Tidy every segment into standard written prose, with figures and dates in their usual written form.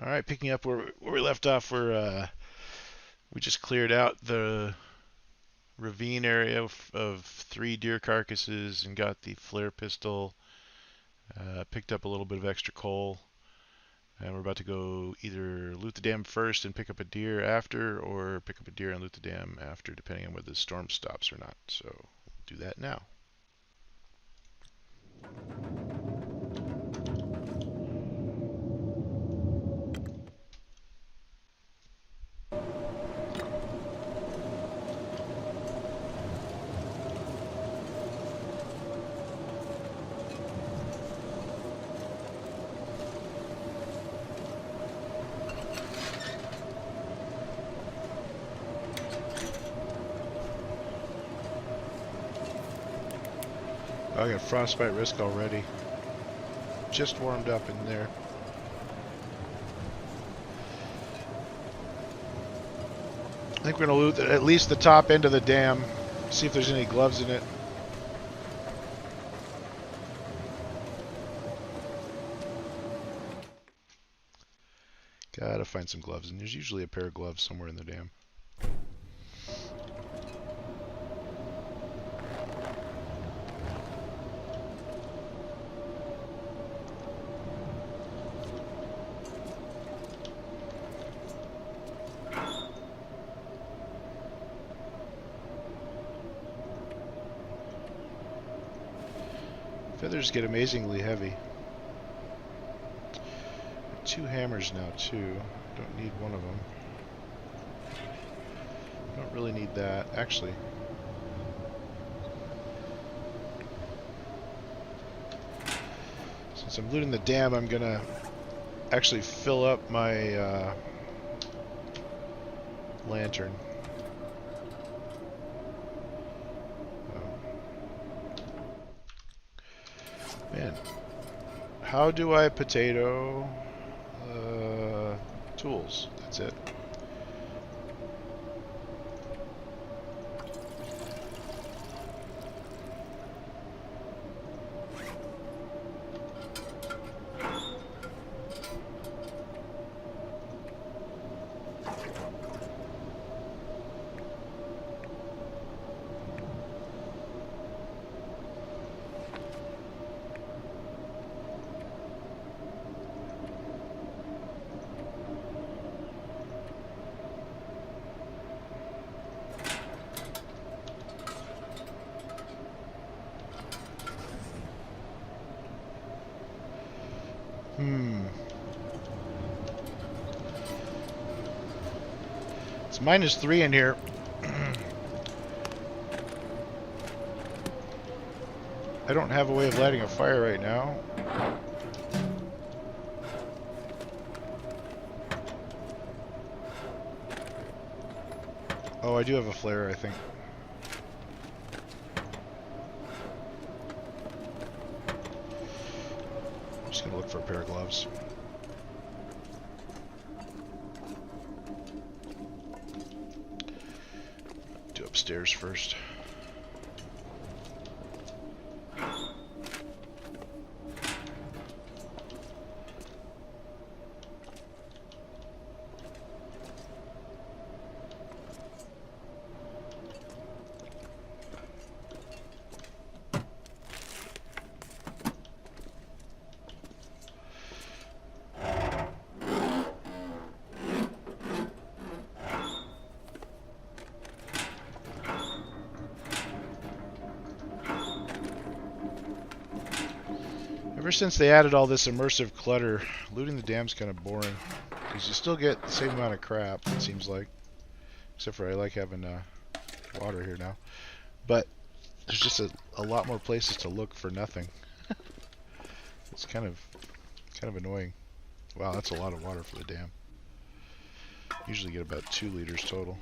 All right, picking up where we left off, we just cleared out the ravine area of 3 deer carcasses and got the flare pistol. Picked up a little bit of extra coal, and we're about to go either loot the dam first and pick up a deer after, or pick up a deer and loot the dam after, depending on whether the storm stops or not. So we'll do that now. I got frostbite risk already. Just warmed up in there. I think we're going to loot at least the top end of the dam, see if there's any gloves in it. Gotta find some gloves, and there's usually a pair of gloves somewhere in the dam. Feathers get amazingly heavy. 2 hammers now too. Don't need one of them. Don't really need that. Actually, since I'm looting the dam, I'm gonna actually fill up my lantern. Man, how do I potato? Tools. That's it. It's -3 in here. I don't have a way of lighting a fire right now. Oh, I do have a flare, I think. I'm just gonna look for a pair of gloves. Do upstairs first. Ever since they added all this immersive clutter, looting the dam's kind of boring. Because you still get the same amount of crap, it seems like. Except for I like having water here now. But there's just a lot more places to look for nothing. It's kind of annoying. Wow, that's a lot of water for the dam. Usually get about 2 liters total.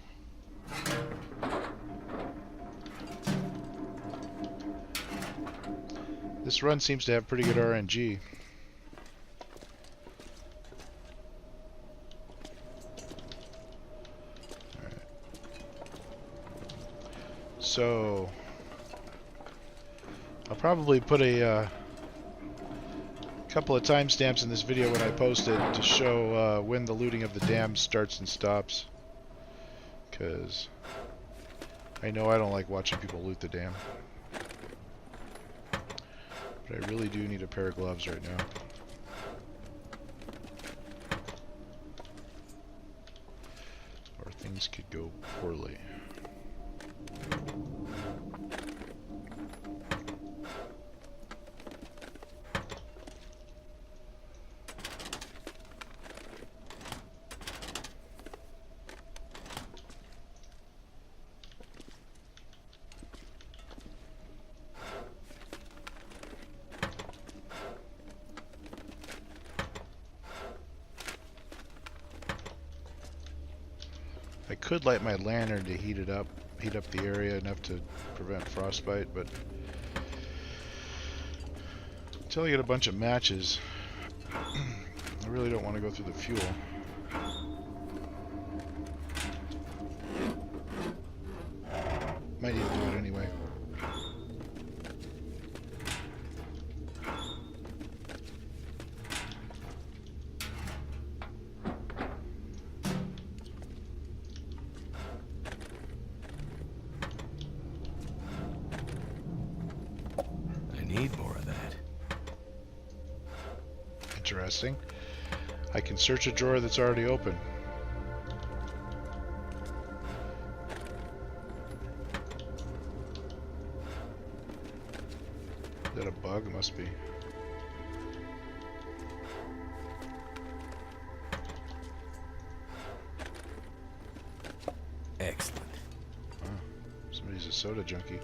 This run seems to have pretty good RNG. Alright. So I'll probably put a couple of timestamps in this video when I post it to show when the looting of the dam starts and stops. Because I know I don't like watching people loot the dam. But I really do need a pair of gloves right now. Or things could go poorly. I could light my lantern to heat up the area enough to prevent frostbite, but until I get a bunch of matches, I really don't want to go through the fuel. Might need to do it anyway. Need more of that. Interesting. I can search a drawer that's already open. Is that a bug? It must be. Excellent. Oh, somebody's a soda junkie.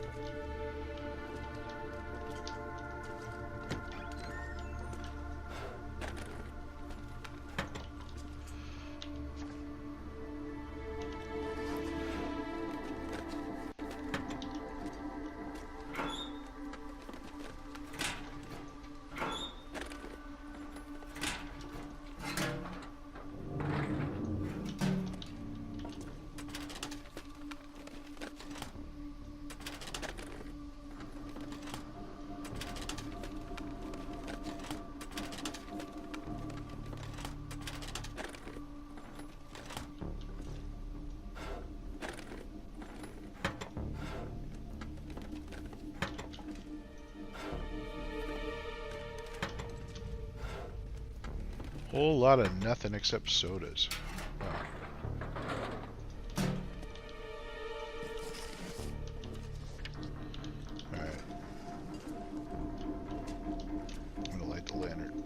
Whole lot of nothing except sodas. Wow. Alright. I'm gonna light the lantern.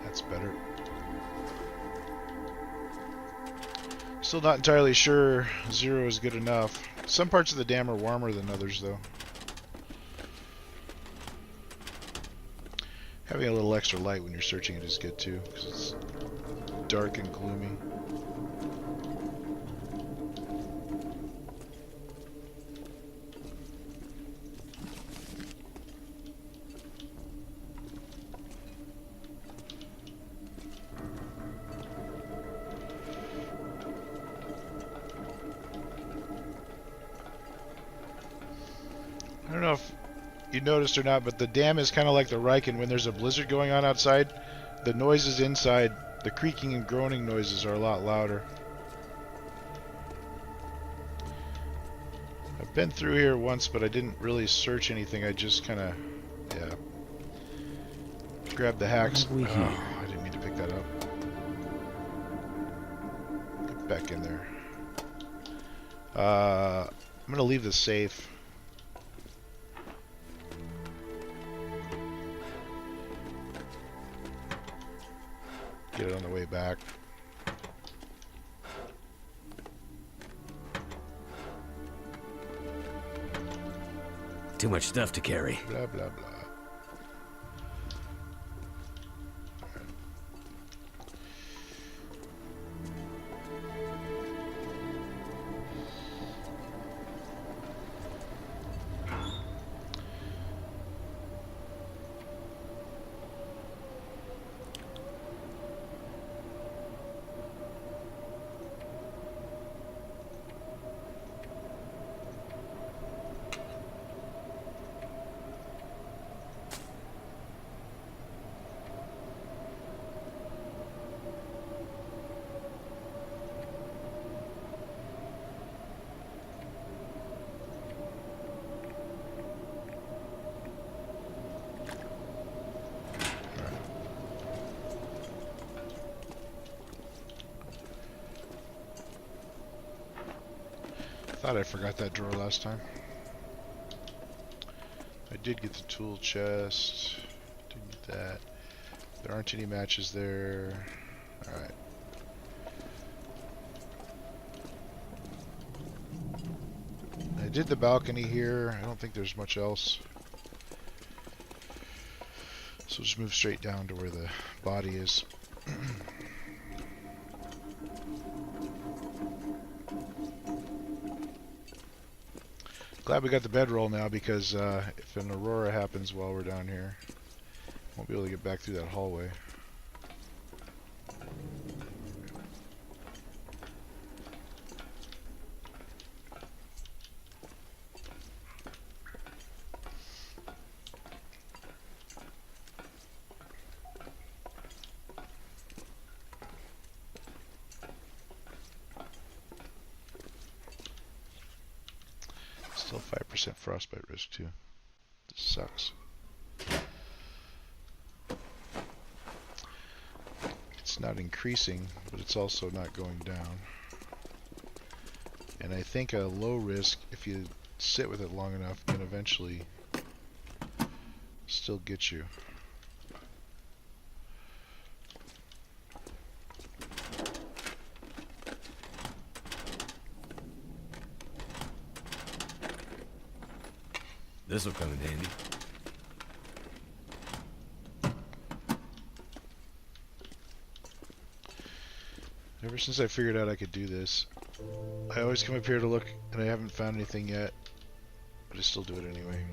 That's better. Still not entirely sure 0 is good enough. Some parts of the dam are warmer than others, though. Having a little extra light when you're searching it is good, too, because it's dark and gloomy. I don't know if you noticed or not, but the dam is kind of like the Riken. When there's a blizzard going on outside, the noises inside, the creaking and groaning noises are a lot louder. I've been through here once, but I didn't really search anything. I just kind of, yeah, grabbed the hacks. Oh, I didn't mean to pick that up. Get back in there. I'm going to leave the safe. Get it on the way back. Too much stuff to carry. Blah, blah, blah. Thought I forgot that drawer last time. I did get the tool chest. Didn't get that. There aren't any matches there. Alright. I did the balcony here. I don't think there's much else. So just move straight down to where the body is. Glad we got the bedroll now, because if an aurora happens while we're down here, won't be able to get back through that hallway. Still 5% frostbite risk too. This sucks. It's not increasing, but it's also not going down. And I think a low risk, if you sit with it long enough, can eventually still get you. This'll come in handy. Ever since I figured out I could do this, I always come up here to look, and I haven't found anything yet, but I still do it anyway.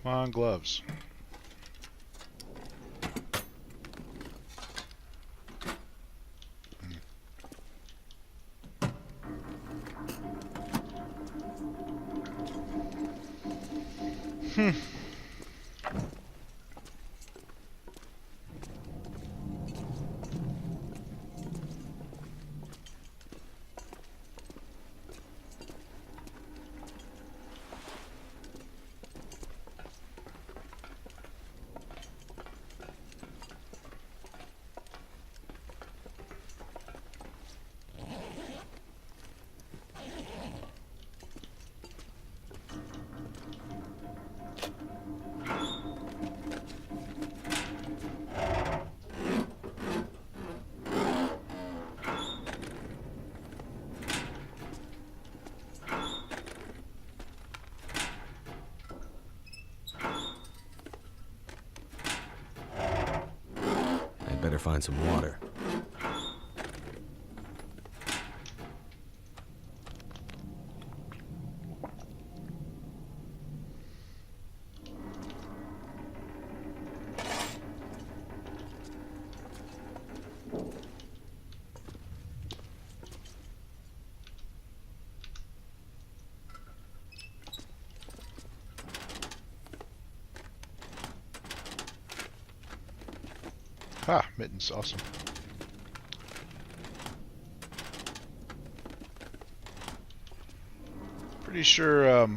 Come on, gloves. Better find some water. Ah, mittens, awesome. Pretty sure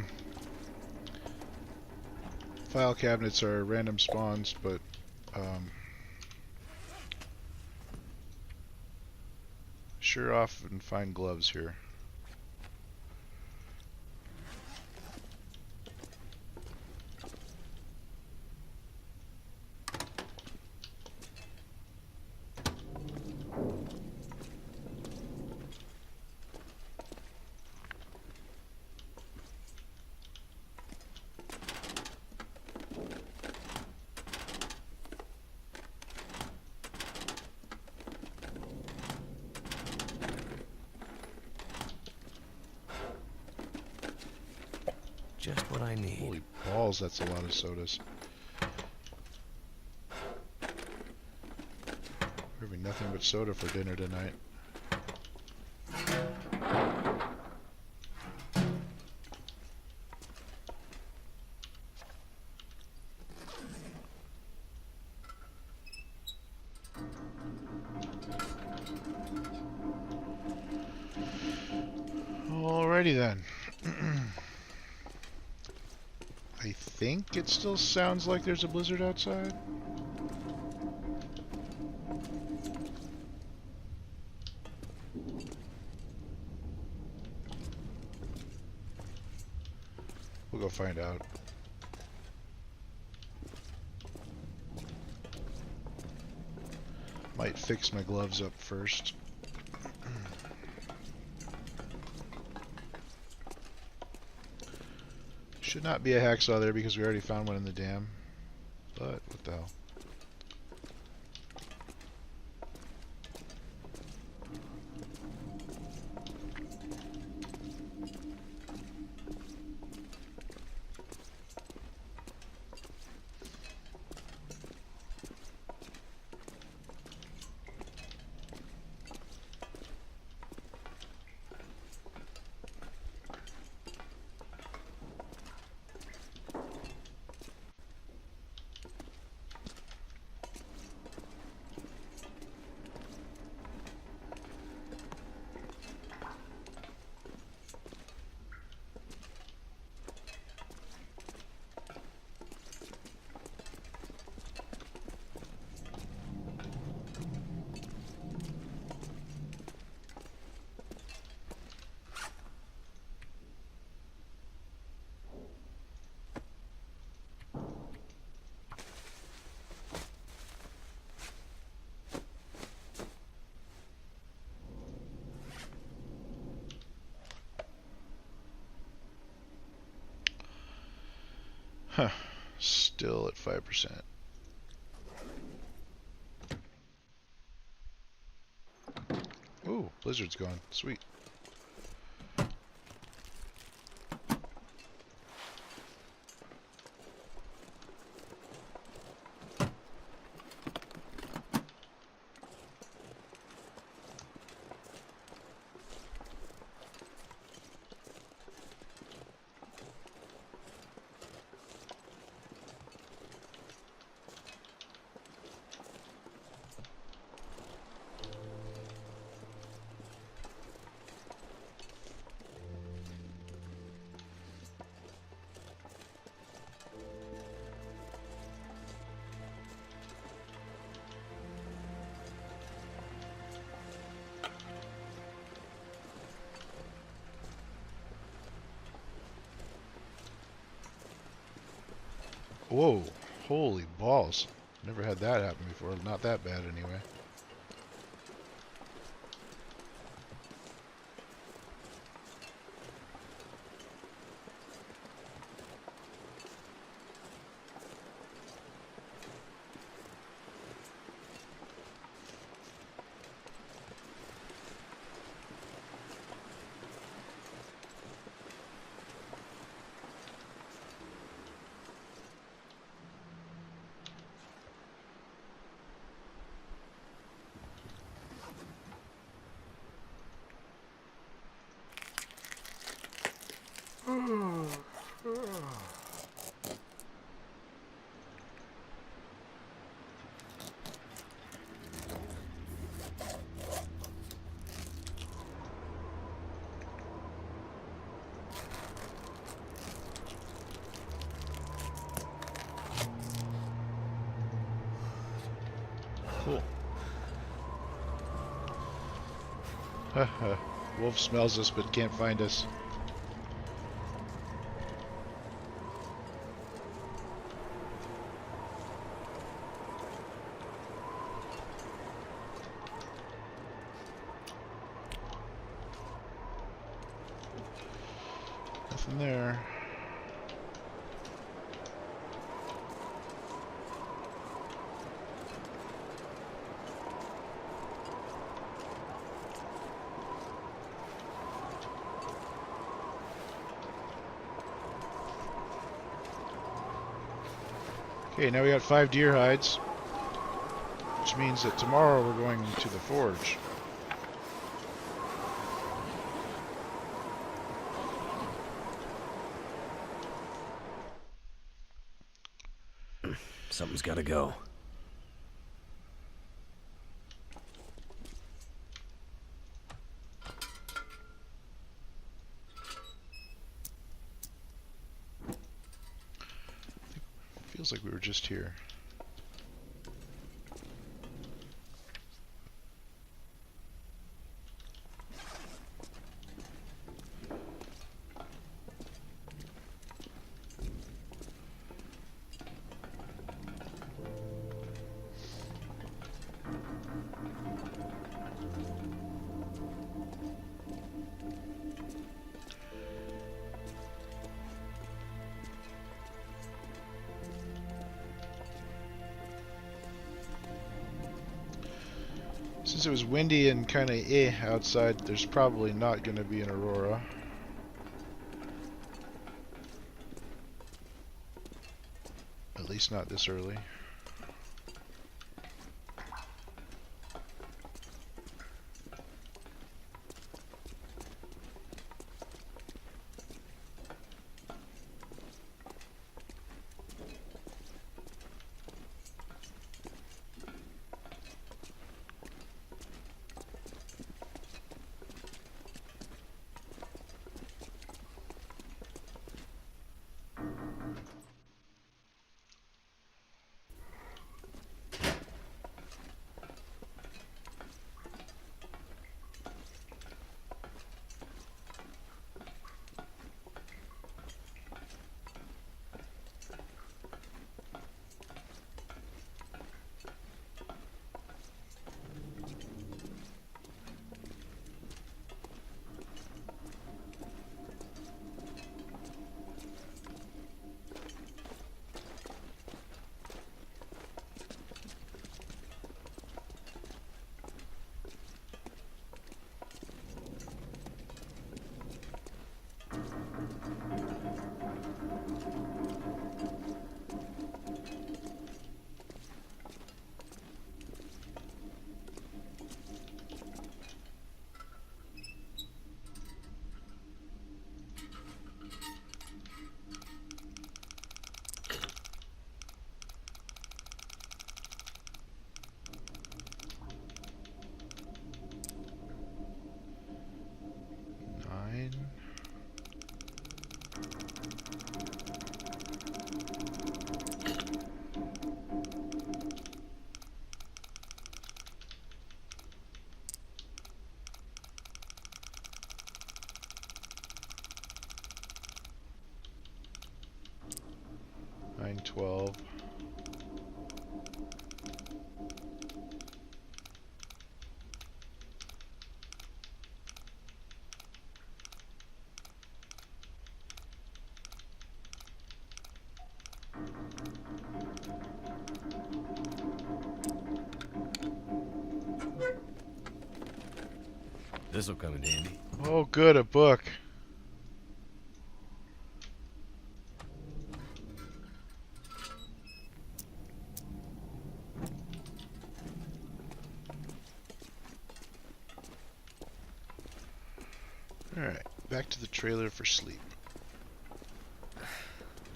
File cabinets are random spawns, but sure often find gloves here. Just what I need. Holy balls, that's a lot of sodas. We're having nothing but soda for dinner tonight. Alrighty then. I think it still sounds like there's a blizzard outside. We'll go find out. Might fix my gloves up first. Should not be a hacksaw there because we already found one in the dam. But what the hell. Huh. Still at 5%. Ooh, blizzard's gone. Sweet. Whoa, holy balls. Never had that happen before. Not that bad anyway. Cool. Wolf smells us but can't find us. Nothing there. Okay, now we got 5 deer hides, which means that tomorrow we're going to the forge. Something's gotta go. Feels like we were just here. Since it was windy and kind of outside, there's probably not going to be an aurora. At least not this early. Nine, 12. This'll come in handy. Oh, good, a book. Alright, back to the trailer for sleep.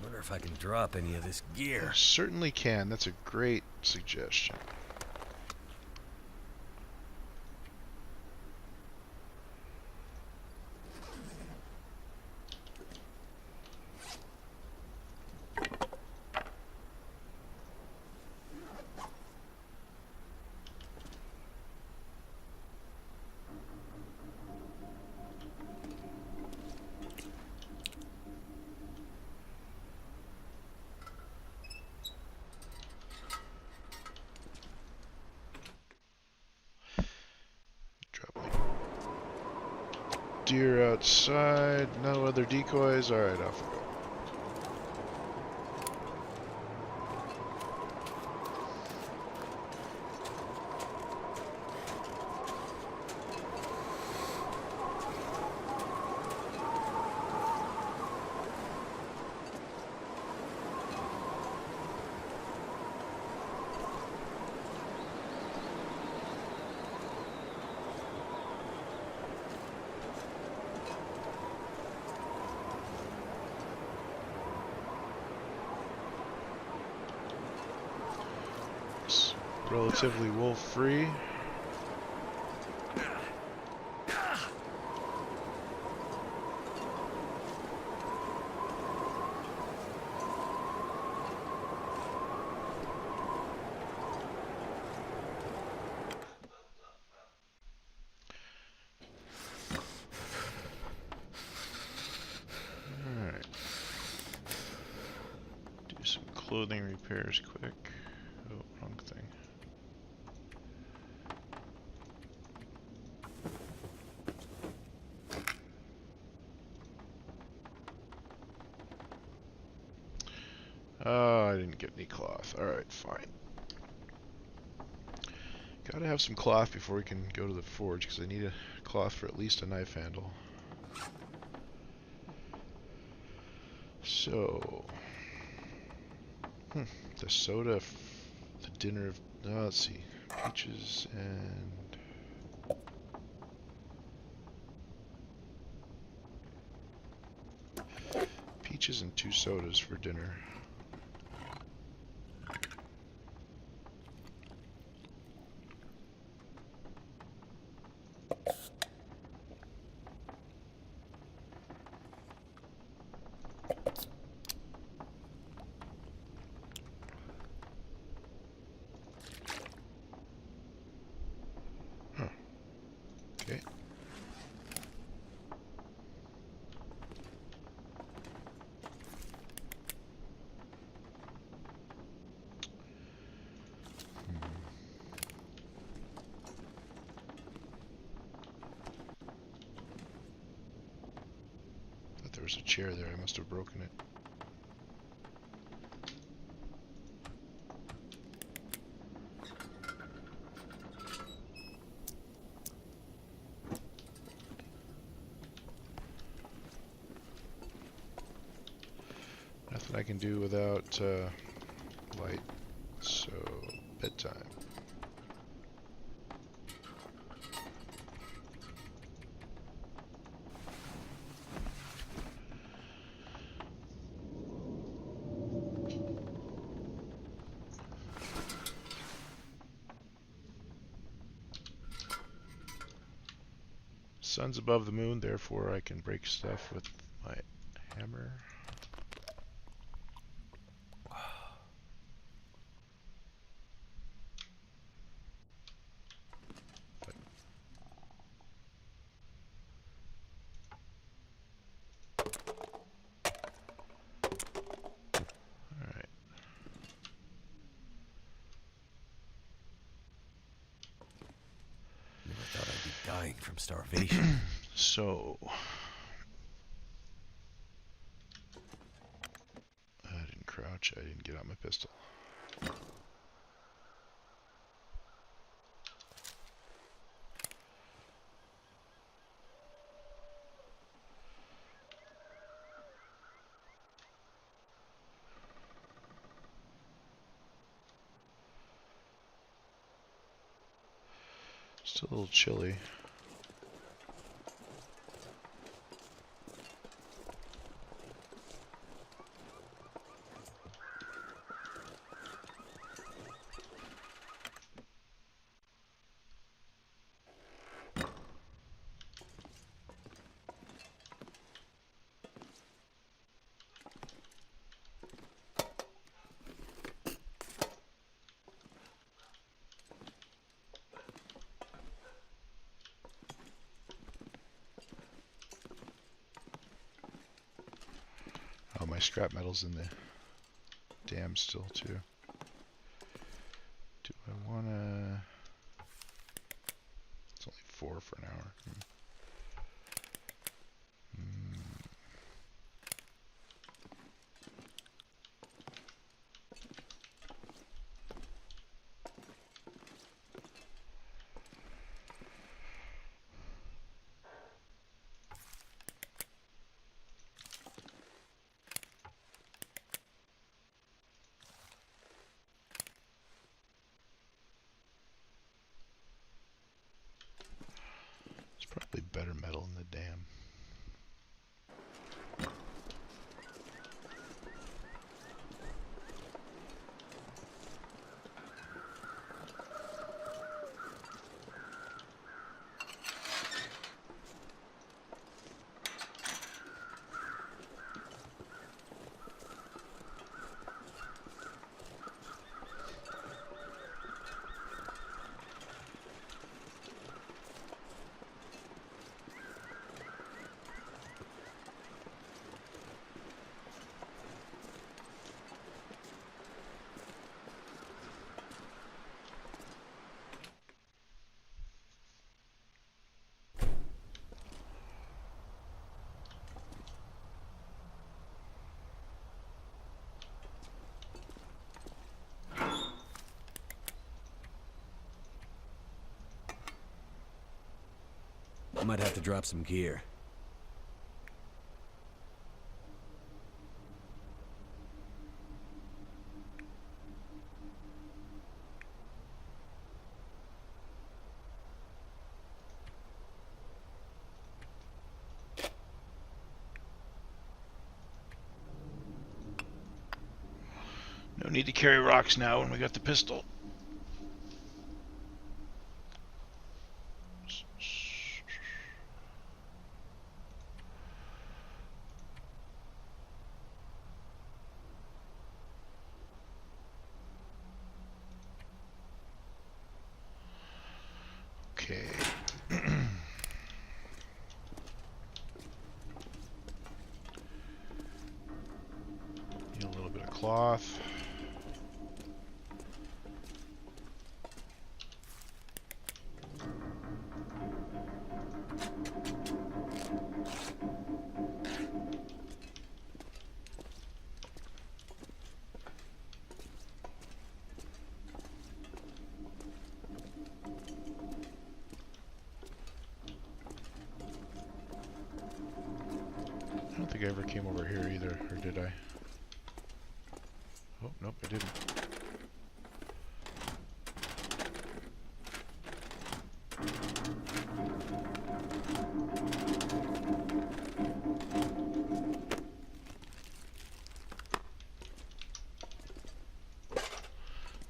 Wonder if I can drop any of this gear. You certainly can. That's a great suggestion. deer outside. No other decoys. Alright, off we go. Relatively wolf-free. Alright. Do some clothing repairs quick. Oh, wrong thing. Oh, I didn't get any cloth. Alright, fine. Gotta have some cloth before we can go to the forge, because I need a cloth for at least a knife handle. So... the soda, the dinner of... let's see. Peaches and... peaches and 2 sodas for dinner. Huh. Okay. Thought there was a chair there. I must have broken it. Nothing I can do without light. So, bedtime. Sun's above the moon, therefore I can break stuff with my hammer. Alright. Never thought I'd be dying from starvation. So... I didn't crouch, I didn't get out my pistol. Still a little chilly. Oh, my scrap metal's in the dam still, too. Do I wanna... It's only 4 for an hour. I might have to drop some gear. No need to carry rocks now when we got the pistol. Okay. Need a little bit of cloth. I don't think I ever came over here either, or did I? Oh, nope, I didn't.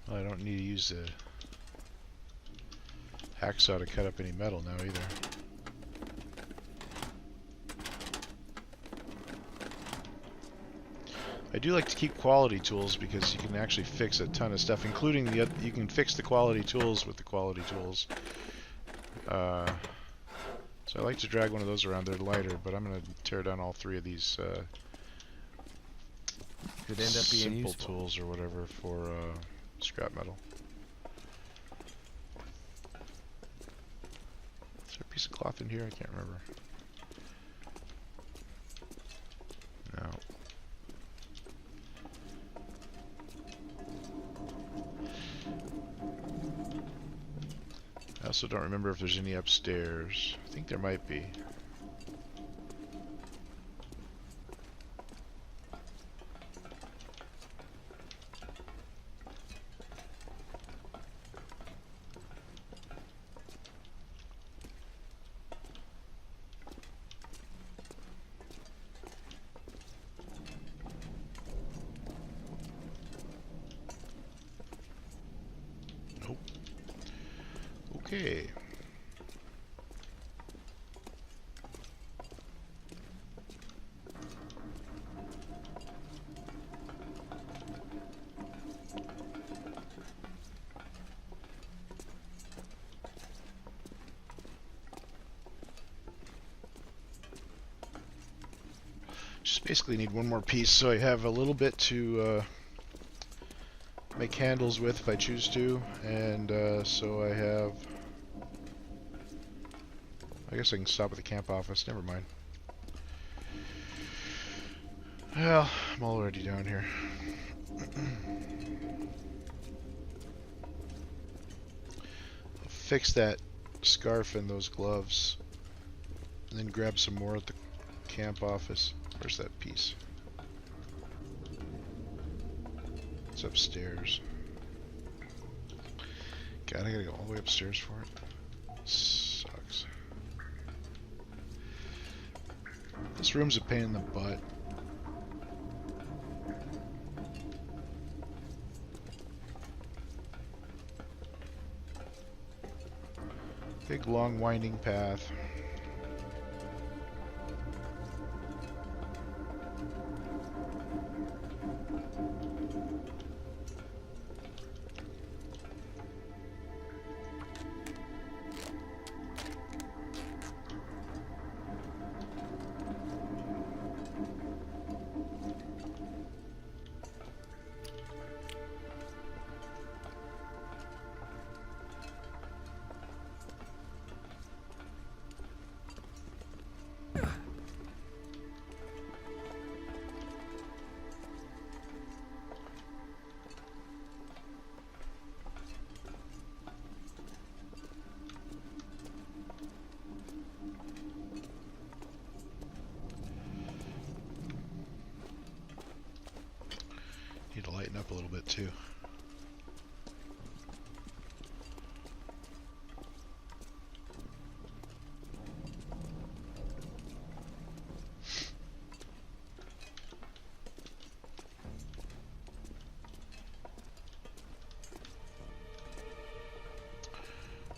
Well, I don't need to use the hacksaw to cut up any metal now either. I do like to keep quality tools because you can actually fix a ton of stuff, including you can fix the quality tools with the quality tools. So I like to drag one of those around. They're lighter, but I'm going to tear down all three of these Could end up being simple useful. tools or whatever for scrap metal. Is there a piece of cloth in here? I can't remember. No. I also don't remember if there's any upstairs. I think there might be. Nope. Okay. Just basically need one more piece so I have a little bit to make handles with if I choose to, and so I have... I guess I can stop at the camp office, never mind. Well, I'm already down here. I'll fix that scarf and those gloves, and then grab some more at the camp office. Where's that piece? It's upstairs. God, I gotta go all the way upstairs for it. Sucks. This room's a pain in the butt. Big, long, winding path. lighten up a little bit too.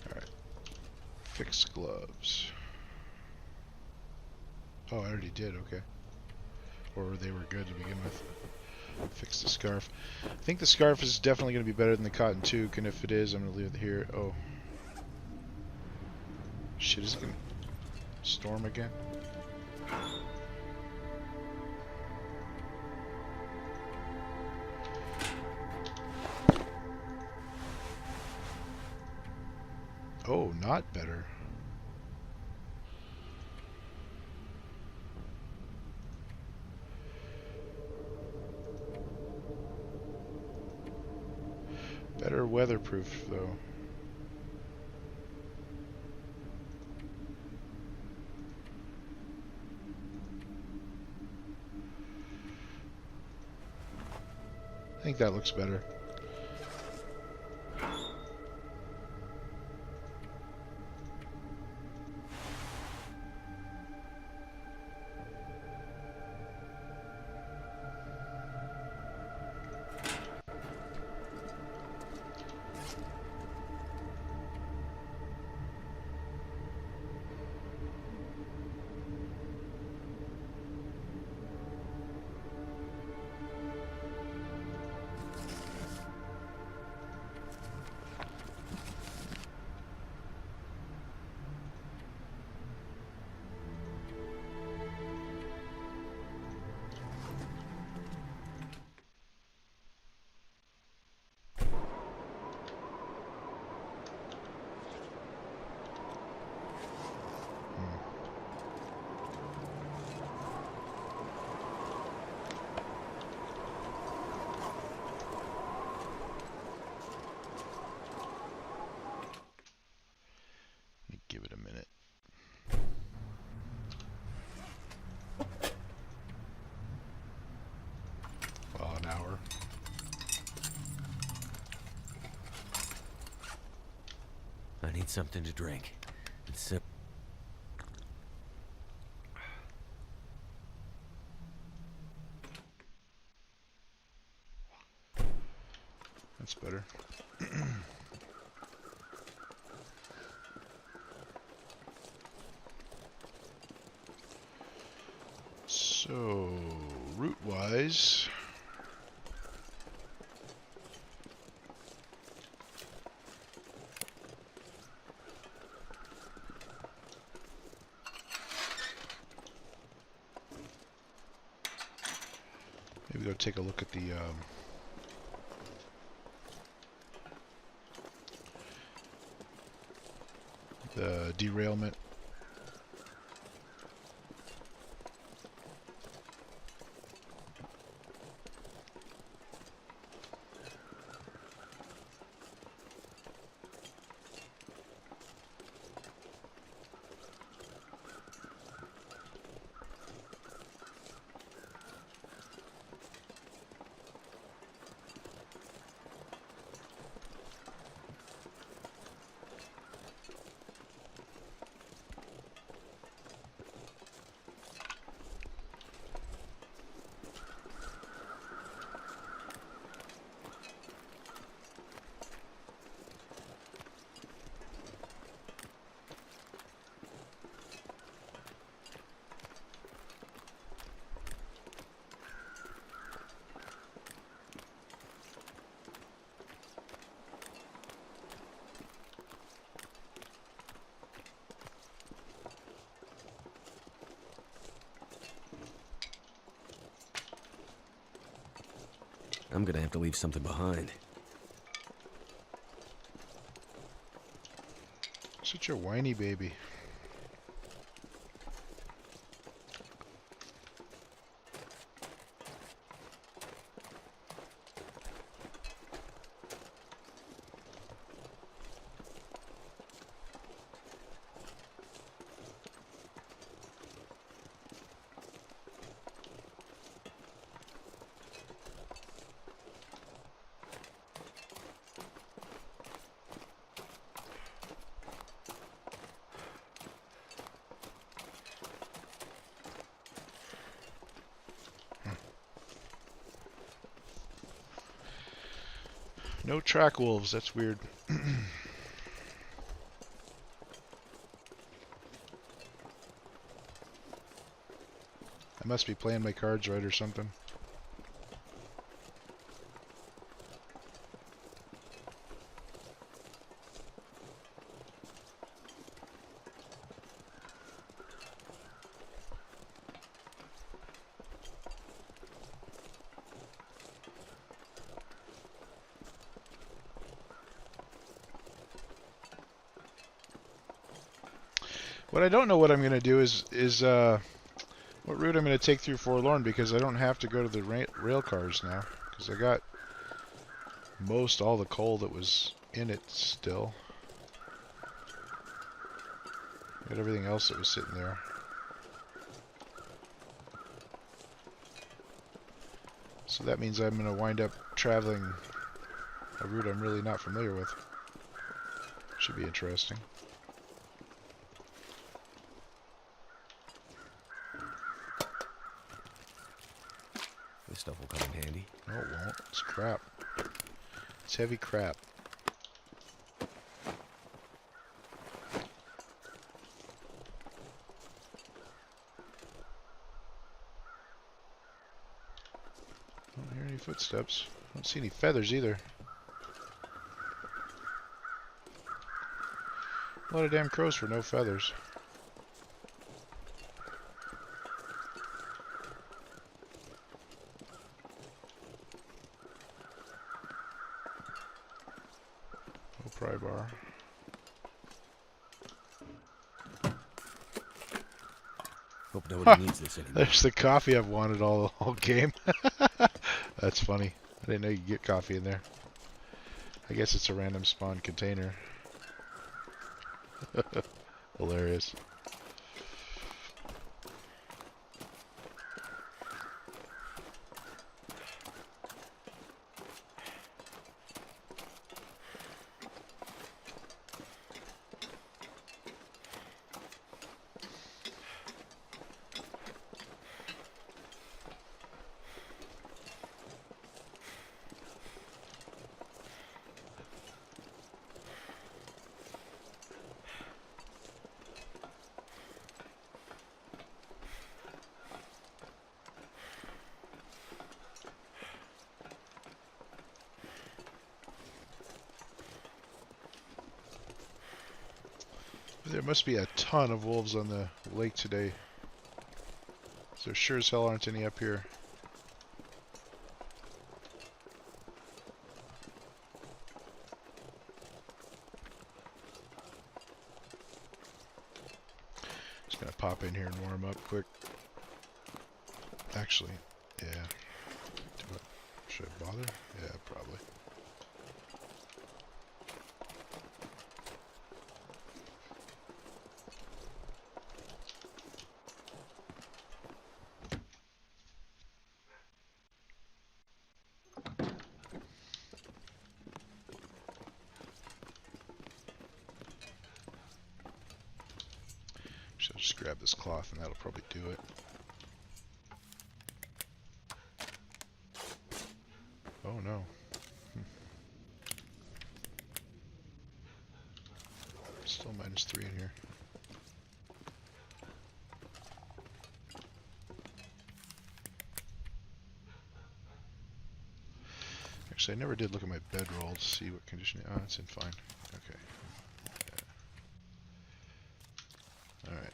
Alright. Fix gloves. Oh, I already did, okay. Or they were good to begin with. Fix the scarf. I think the scarf is definitely going to be better than the cotton toque, and if it is, I'm going to leave it here. Oh. Shit, is it going to storm again? Oh, not better. Better weatherproof, though. I think that looks better. Give it a minute. Oh, an hour. I need something to drink. And sip. That's better. So, route-wise, maybe go take a look at the derailment. I'm gonna have to leave something behind. Such a whiny baby. No track wolves, that's weird. I must be playing my cards right or something. What I don't know what I'm going to do is what route I'm going to take through Forlorn, because I don't have to go to the rail cars now, because I got most all the coal that was in it still. Got everything else that was sitting there. So that means I'm going to wind up traveling a route I'm really not familiar with. Should be interesting. This stuff will come in handy. No, it won't. It's crap. It's heavy crap. I don't hear any footsteps. I don't see any feathers either. A lot of damn crows for no feathers. No pry bar. Hope nobody needs this anymore. There's the coffee I've wanted all game. That's funny. I didn't know you could get coffee in there. I guess it's a random spawn container. Hilarious. There must be a ton of wolves on the lake today. There sure as hell aren't any up here. Just gonna pop in here and warm up quick. Actually, yeah. Should I bother? Yeah, probably. Should just grab this cloth and that'll probably do it. Oh no. Still -3 in here. Actually, I never did look at my bedroll to see what condition. Oh, it's in fine. Okay. Yeah. All right.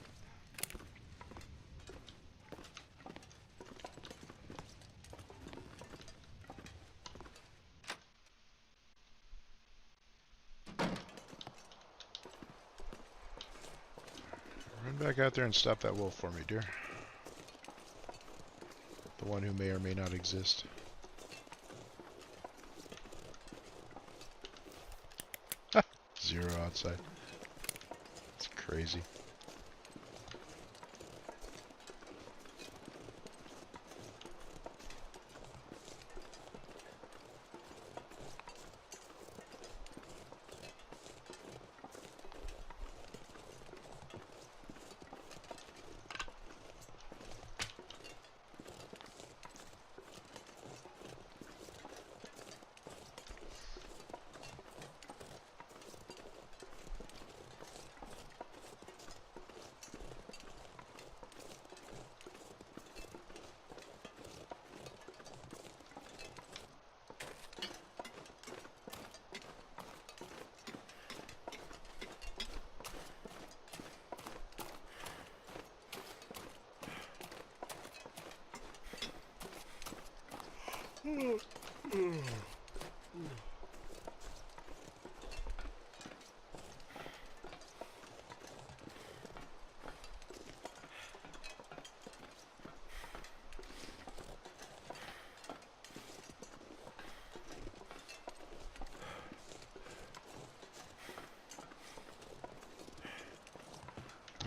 Run back out there and stop that wolf for me, dear. The one who may or may not exist. Ha! 0 outside. It's crazy.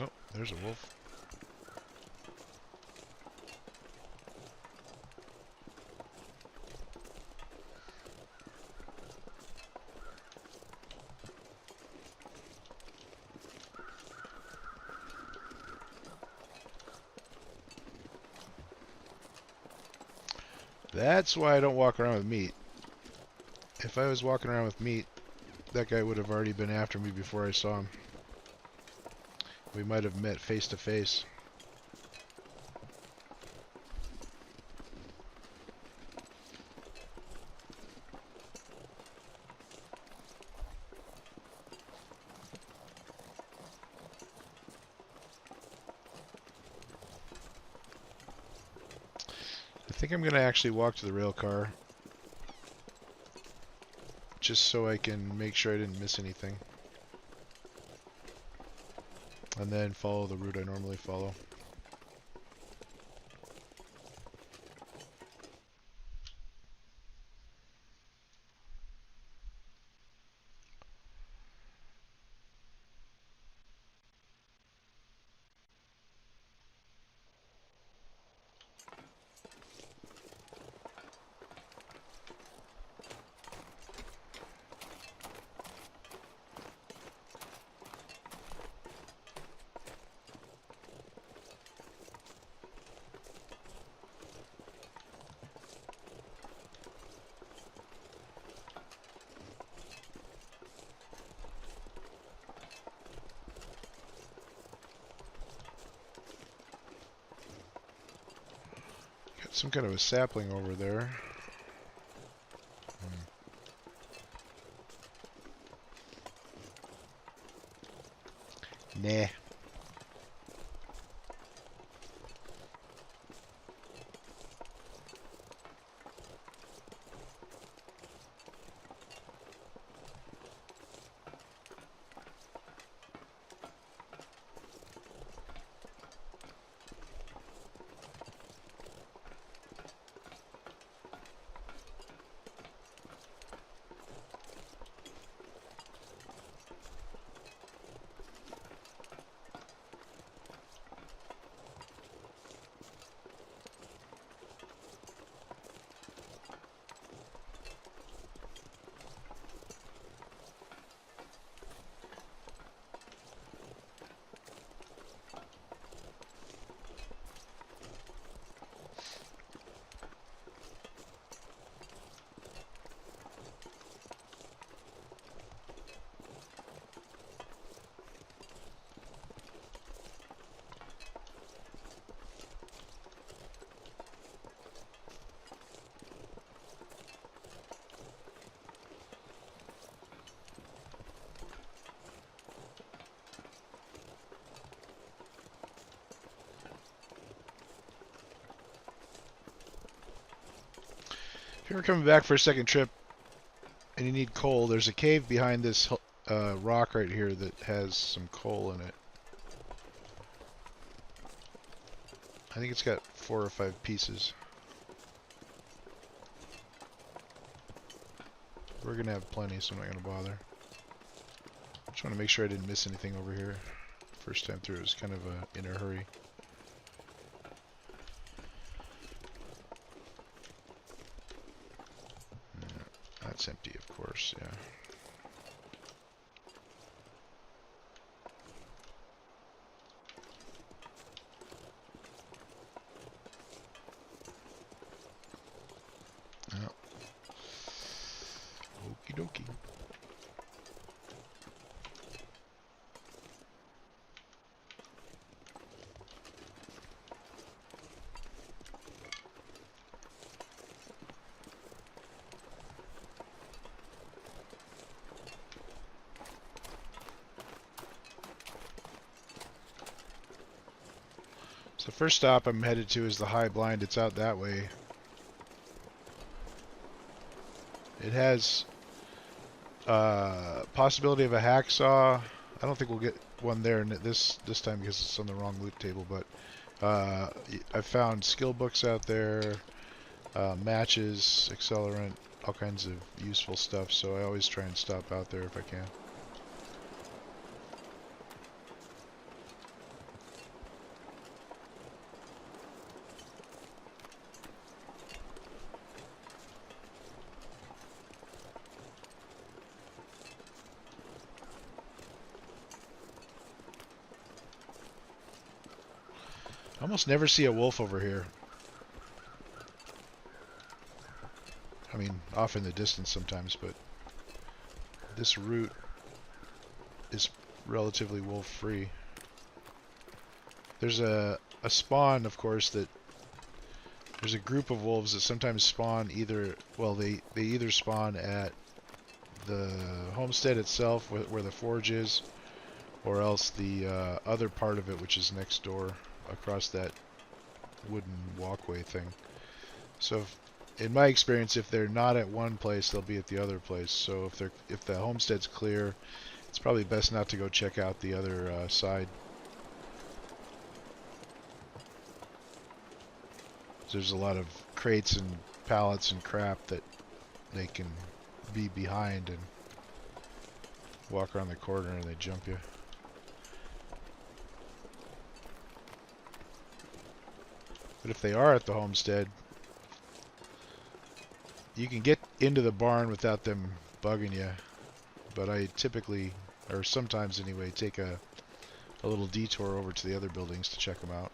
Oh, there's a wolf. That's why I don't walk around with meat. If I was walking around with meat, that guy would have already been after me before I saw him. We might have met face to face. I think I'm going to actually walk to the rail car. Just so I can make sure I didn't miss anything. And then follow the route I normally follow. Got some kind of a sapling over there. Nah. If you're coming back for a second trip and you need coal, there's a cave behind this rock right here that has some coal in it. I think it's got 4 or 5 pieces. We're gonna have plenty, so I'm not gonna bother. Just want to make sure I didn't miss anything over here. First time through, it was kind of in a hurry. Yeah, that's empty, of course. Yeah. Oh. Okie dokie. So the first stop I'm headed to is the High Blind. It's out that way. It has possibility of a hacksaw. I don't think we'll get one there this time because it's on the wrong loot table, but I found skill books out there, matches, accelerant, all kinds of useful stuff, so I always try and stop out there if I can. I almost never see a wolf over here. I mean, off in the distance sometimes, but this route is relatively wolf-free. There's a spawn, of course, that there's a group of wolves that sometimes spawn either, well, they either spawn at the homestead itself, where the forge is, or else the other part of it, which is next door, across that wooden walkway thing. So, in my experience, if they're not at one place, they'll be at the other place. So, if the homestead's clear, it's probably best not to go check out the other side. There's a lot of crates and pallets and crap that they can be behind and walk around the corner and they jump you. But if they are at the homestead, you can get into the barn without them bugging you. But I typically, or sometimes anyway, take a little detour over to the other buildings to check them out.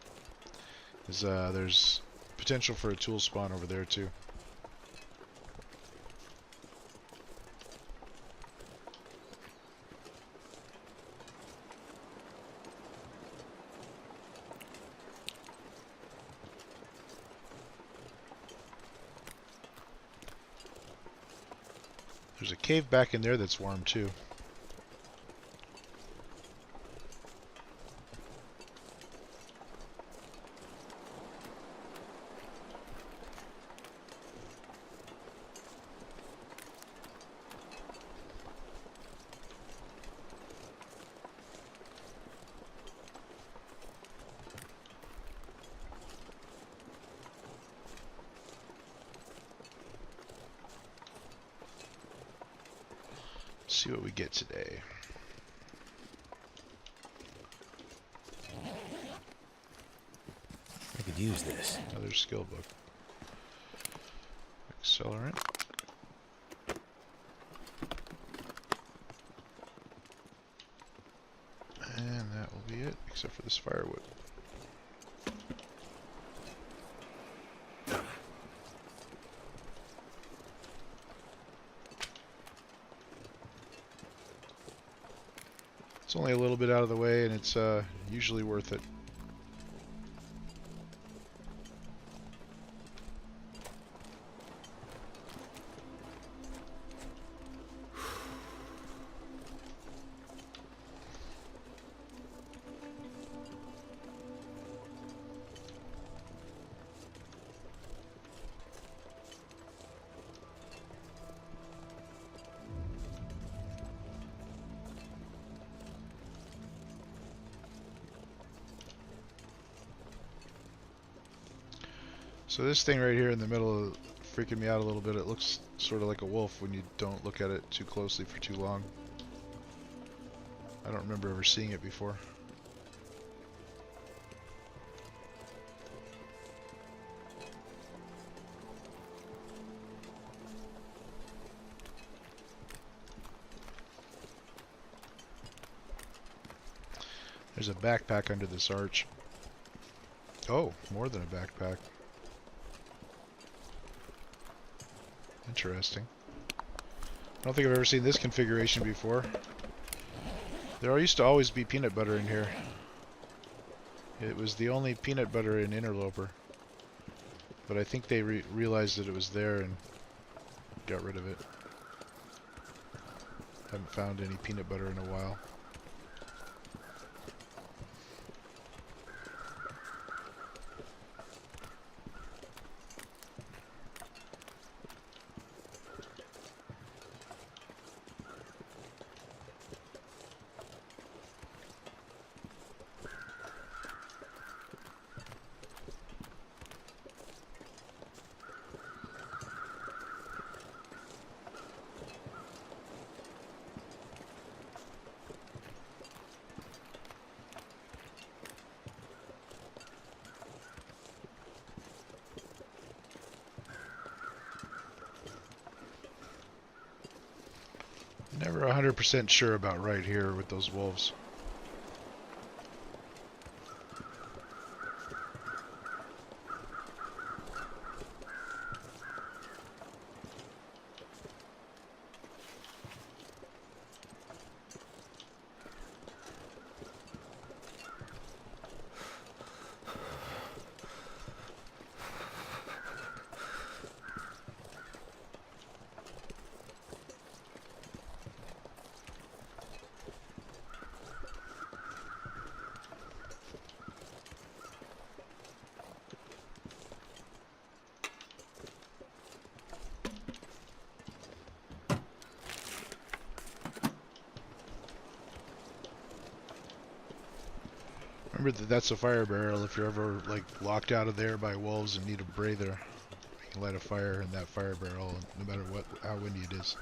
There's potential for a tool spawn over there too. There's a cave back in there that's warm too. See what we get today. I could use this. Another skill book. Accelerant. And that will be it, except for this firewood. It's only a little bit out of the way, and it's usually worth it. So this thing right here in the middle is freaking me out a little bit. It looks sort of like a wolf when you don't look at it too closely for too long. I don't remember ever seeing it before. There's a backpack under this arch. Oh, more than a backpack. Interesting. I don't think I've ever seen this configuration before. There used to always be peanut butter in here. It was the only peanut butter in Interloper. But I think they realized that it was there and got rid of it. Haven't found any peanut butter in a while. Never 100% sure about right here with those wolves. Remember that that's a fire barrel. If you're ever like locked out of there by wolves and need a breather, you can light a fire in that fire barrel, no matter how windy it is.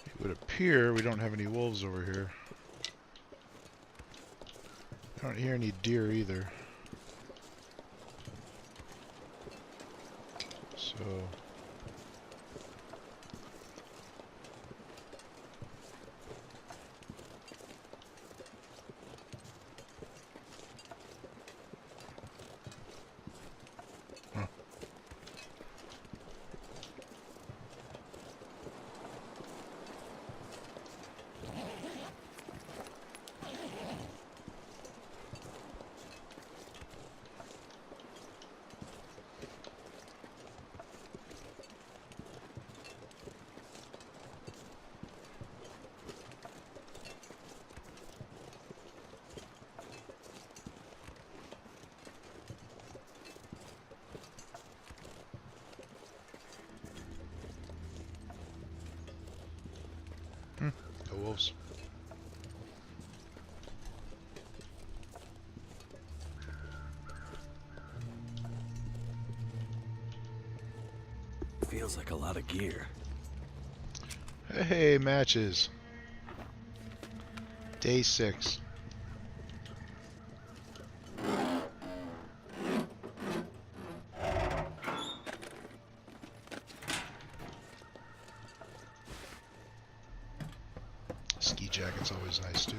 It would appear we don't have any wolves over here. I don't hear any deer either. So... Huh. No wolves. Feels like a lot of gear. Hey, matches. Day 6. Ski jacket's always nice too.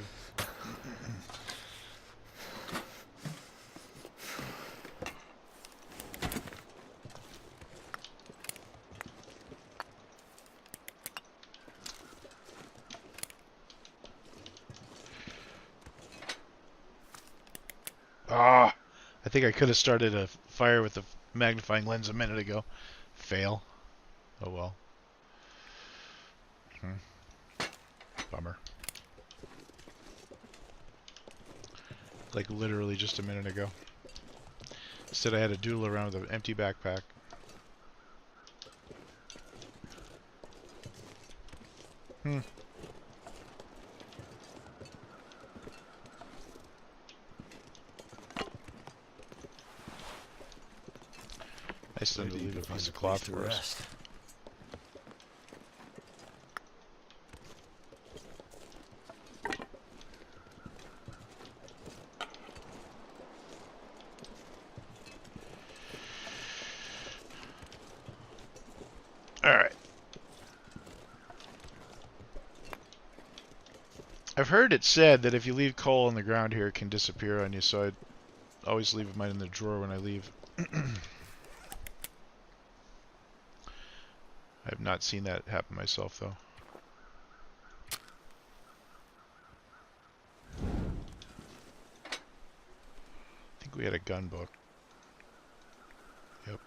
Ah, I think I could have started a fire with the magnifying lens a minute ago. Fail. Oh well. Bummer. Like literally just a minute ago. Instead I had to doodle around with an empty backpack. Nice of them to Maybe you leave a can find piece a of cloth place to for us. rest. Alright. I've heard it said that if you leave coal on the ground here, it can disappear on you, so I always leave mine in the drawer when I leave. I have not seen that happen myself, though. I think we had a gun book. Yep.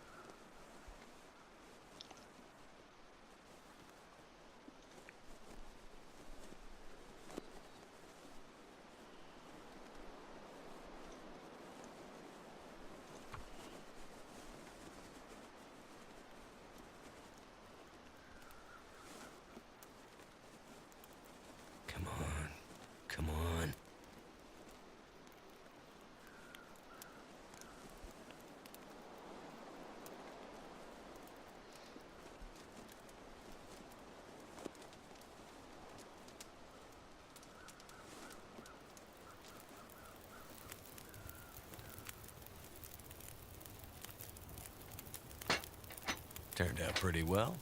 Come on. Come on. Turned out pretty well.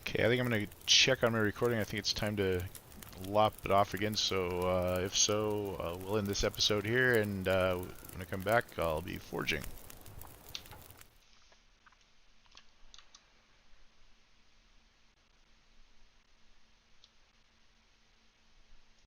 Okay, I think I'm going to check on my recording. I think it's time to lop it off again, so if so, we'll end this episode here, and when I come back, I'll be forging.